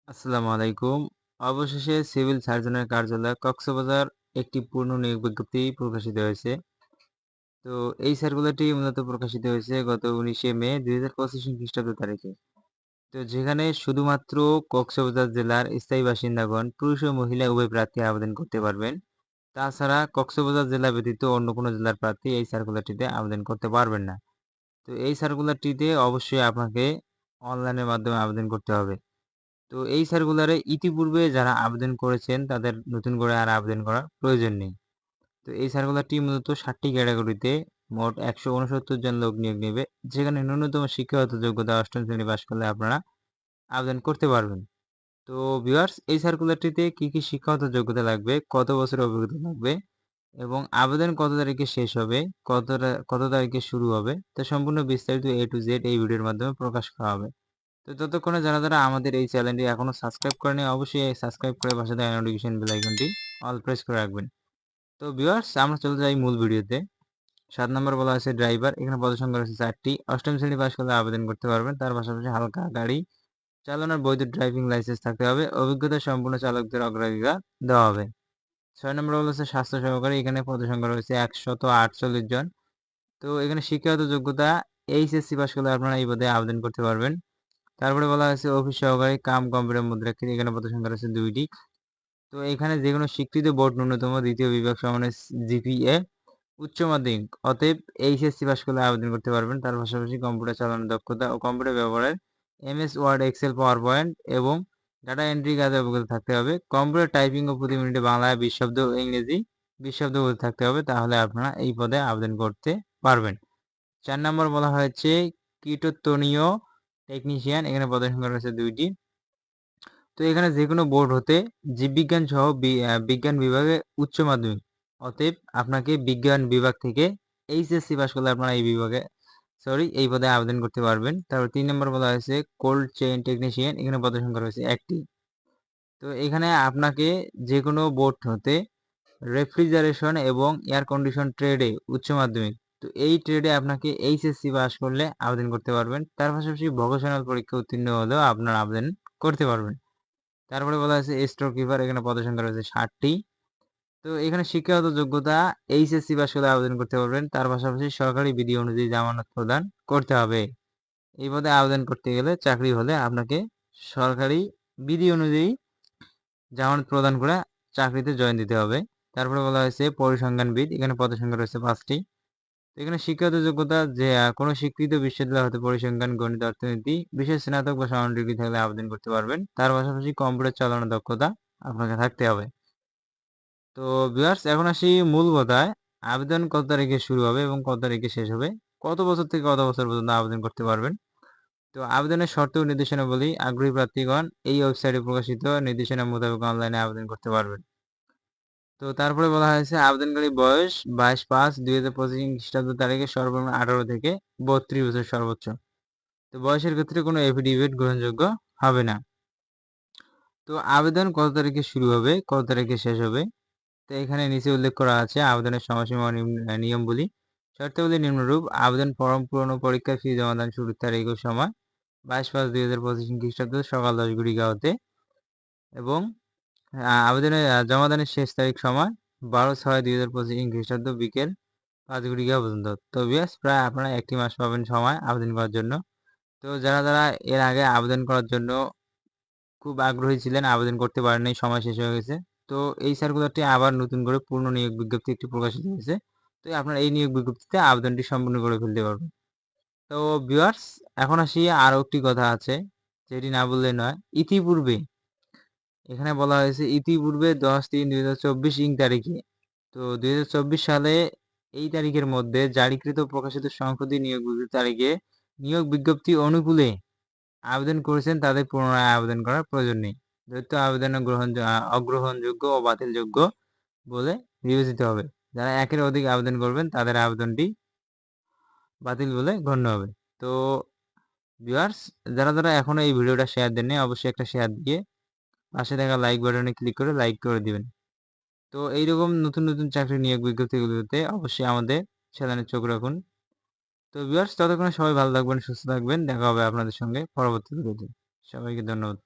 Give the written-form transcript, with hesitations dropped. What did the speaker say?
আসসালামু আলাইকুম। অবশেষে সিভিল সার্জনের কার্যালয় কক্সবাজার একটি পূর্ণ নিয়োগ বিজ্ঞপ্তি প্রকাশিত হয়েছে। তো এই সার্কুলারটি মূলত প্রকাশিত হয়েছে গত ১৯শে মে ২০২৫ খ্রিস্টাব্দ তারিখে। তো যেখানে শুধুমাত্র কক্সবাজার জেলার স্থায়ী বাসিন্দাগণ পুরুষ ও মহিলা উভয় প্রার্থী আবেদন করতে পারবেন। তাছাড়া কক্সবাজার জেলা ব্যতীত অন্য কোনো জেলার প্রার্থী এই সার্কুলারটিতে আবেদন করতে পারবেন না। তো এই সার্কুলারটিতে অবশ্যই আপনাকে অনলাইনের মাধ্যমে আবেদন করতে হবে। তো এই সার্কুলারে ইতিপূর্বে যারা আবেদন করেছেন তাদের নতুন করে আর আবেদন করার প্রয়োজন নেই। তো এই সার্কুলারটি মূলত ৭টি ক্যাটাগরিতে মোট ১৬৯ জন লোক নিয়োগ নেবে। যেখানে ন্যূনতম শিক্ষাগত যোগ্যতা ৮ম শ্রেণী পাস করলে আপনারা আবেদন করতে পারবেন। তো ভিউয়ার্স, এই সার্কুলারটিতে কি শিক্ষাগত যোগ্যতা লাগবে, কত বছরের অভিজ্ঞতা লাগবে এবং আবেদন কত তারিখে শেষ হবে, কত তারিখে শুরু হবে, তা সম্পূর্ণ বিস্তারিত A to Z এই ভিডিওর মাধ্যমে প্রকাশ করা হবে। তো ততক্ষণে যারা আমাদের এই চ্যানেলটি এখনো সাবস্ক্রাইব করেনি অবশ্যই সাবস্ক্রাইব করে পাশে থাকা নোটিফিকেশন বেল আইকনটি অল প্রেস করে রাখবেন। তো ভিউয়ার্স, আমরা চলে যাই মূল ভিডিওতে। ৭ নম্বর বলা হয়েছে ড্রাইভার। এখানে পদসংখ্যা রয়েছে ৪টি। ৮ম শ্রেণী পাস করলে আবেদন করতে পারবেন। তার পাশাপাশি হালকা গাড়ি চালানোর বৈধ ড্রাইভিং লাইসেন্স থাকতে হবে। অভিজ্ঞতা সম্পন্ন চালকদের অগ্রাধিকার দেওয়া হবে। ৬ নম্বর বলা হচ্ছে স্বাস্থ্য সহকারী। এখানে পদসংখ্যা রয়েছে ১৪৮ জন। তো এখানে শিক্ষাগত যোগ্যতা এইচএসসি পাস করলে আপনারা এই পদে আবেদন করতে পারবেন। তারপরে বলা হয়েছে অফিস সহকারী কাম কম্পিউটার মুদ্রাক্ষরিক। এখানে পদসংখ্যা রয়েছে ২টি। তো এখানে যেকোনো স্বীকৃত বোর্ড ন্যূনতম দ্বিতীয় বিভাগ সমানের জিপিএ উচ্চ মাধ্যমিক অতএব এইচএসসি পাস করলে আবেদন করতে পারবেন। তার পাশাপাশি কম্পিউটার চালানোর দক্ষতা ও কম্পিউটার ব্যবহারের MS Word, Excel, PowerPoint এবং ডাটা এন্ট্রি কাজের অভিজ্ঞতা থাকতে হবে। কম্পিউটার টাইপিং ও প্রতি মিনিটে বাংলায় ২০ শব্দ ও ইংরেজি ২০ শব্দ থাকতে হবে। তাহলে আপনারা এই পদে আবেদন করতে পারবেন। ৪ নম্বর বলা হয়েছে কীটত্বনীয় টেকনিশিয়ান। এখানে পদের সংখ্যা রয়েছে ২টি। তো এখানে যেকোনো বোর্ড হতে জীববিজ্ঞান সহ বিজ্ঞান বিভাগে উচ্চ মাধ্যমিক অতএব আপনাকে বিজ্ঞান বিভাগ থেকে এইচএসসি পাস করলে আপনারা এই পদে আবেদন করতে পারবেন। তারপর ৩ নম্বর বলা হয়েছে কোল্ড চেইন টেকনিশিয়ান। এখানে পদের সংখ্যা রয়েছে ১টি। তো এখানে আপনাকে যেকোনো বোর্ড হতে রেফ্রিজারেশন এবং এয়ার কন্ডিশন ট্রেডে উচ্চ মাধ্যমিক। তো এই ট্রেডে আপনাকে এইচএসসি পাস করলে আবেদন করতে পারবেন। তার পাশাপাশি ভোকেশনাল পরীক্ষা উত্তীর্ণ হলেও আপনারা আবেদন করতে পারবেন। তারপরে বলা হয়েছে স্টোর কিপার। এখানে পদসংখ্যা রয়েছে ৬০টি। তো এখানে শিক্ষাগত যোগ্যতা এইচএসসি পাস করলে আবেদন করতে পারবেন। তার পাশাপাশি সরকারি বিধি অনুযায়ী জামানত প্রদান করতে হবে। এই পদে আবেদন করতে গেলে চাকরি হলে আপনাকে সরকারি বিধি অনুযায়ী জামানত প্রদান করে চাকরিতে জয়েন দিতে হবে। তারপরে বলা হয়েছে পরিসংখ্যানবিদ। এখানে পদসংখ্যা রয়েছে ৫টি। এখানে শিক্ষাগত যোগ্যতা যে কোনো স্বীকৃত বিশ্ববিদ্যালয় হতে পরিসংখ্যান, গণিত, অর্থনীতি বিষয়ে স্নাতক বা সমান ডিগ্রি থাকলে আবেদন করতে পারবেন। তার পাশাপাশি কম্পিউটার চালানোর দক্ষতা আপনাকে থাকতে হবে। তো ভিউয়ার্স, এখন আসি মূল কথায়। আবেদন কত তারিখে শুরু হবে এবং কত তারিখে শেষ হবে, কত বছর থেকে কত বছর পর্যন্ত আবেদন করতে পারবেন। তো আবেদনের শর্ত ও নির্দেশনাবলী আগ্রহী প্রার্থীগণ এই ওয়েবসাইটে প্রকাশিত নির্দেশনা মোতাবেক অনলাইনে আবেদন করতে পারবেন। তো তারপরে বলা হয়েছে আবেদনকারী বয়স ২২/৫/২০২৫ খ্রিস্টাব্দ তারিখে সর্বনিম্ন ১৮ থেকে ৩২ বছর সর্বোচ্চ। তো বয়সের ক্ষেত্রে কোনো এফিডেভিট গ্রহণযোগ্য হবে না। তো আবেদন কত তারিখে শুরু হবে, কত তারিখে শেষ হবে, তো এখানে নিচে উল্লেখ করা আছে আবেদনের সময়সীমা ও নিয়মবলী। শর্তাবলী নিম্নরূপ: আবেদন ফরম পূরণ ও পরীক্ষার ফি জমাদান শুরুর তারিখ ও সময় ২২/৫/২০২৫ খ্রিস্টাব্দ সকাল ১০ ঘটিকা এবং আবেদনের জমাদানের শেষ তারিখ সময় ১২/৬/২০২৫ খ্রিস্টাব্দ বিকেল ৫ ঘটিকা পর্যন্ত। তো ভিউয়ার্স, প্রায় আপনারা ১টি মাস পাবেন সময় আবেদন করার জন্য। তো যারা এর আগে আবেদন করার জন্য খুব আগ্রহী ছিলেন, আবেদন করতে পারেন নাই, সময় শেষ হয়ে গেছে। তো এই সার্কুলারটি আবার নতুন করে পূর্ণ নিয়োগ বিজ্ঞপ্তি একটি প্রকাশিত হয়েছে। তো আপনারা এই নিয়োগ বিজ্ঞপ্তিতে আবেদনটি সম্পূর্ণ করে ফেলতে পারবেন। তো ভিউয়ার্স, এখন আসি আরও একটি কথা আছে যেটি না বললে নয়। ইতিপূর্বে এখানে বলা হয়েছে ইতিপূর্বে ১০/৩/২০২৪ তারিখে, তো ২০২৪ সালে এই তারিখের মধ্যে জারিকৃত প্রকাশিত সংশোধিত নিয়োগ বিজ্ঞপ্তি তারিখে নিয়োগ বিজ্ঞপ্তি অনুকূলে আবেদন করেছেন তাদের পুনরায় আবেদন করার প্রয়োজন নেই। দ্বৈত আবেদন অগ্রহণযোগ্য ও বাতিলযোগ্য বলে বিবেচিত হবে। যারা একের অধিক আবেদন করবেন তাদের আবেদনটি বাতিল বলে গণ্য হবে। তো ভিউয়ার্স, যারা এখনো এই ভিডিওটা শেয়ার দেননি অবশ্যই একটা শেয়ার দিয়ে পাশে থাকা লাইক বাটনে ক্লিক করে লাইক করে দিবেন। তো এইরকম নতুন চাকরি নিয়োগ বিজ্ঞপ্তিগুলোতে অবশ্যই আমাদের চ্যানেলে চোখ রাখুন। তো ভিউয়ার্স, ততক্ষণে সবাই ভালো থাকবেন, সুস্থ থাকবেন। দেখা হবে আপনাদের সঙ্গে পরবর্তী ভিডিওতে। সবাইকে ধন্যবাদ।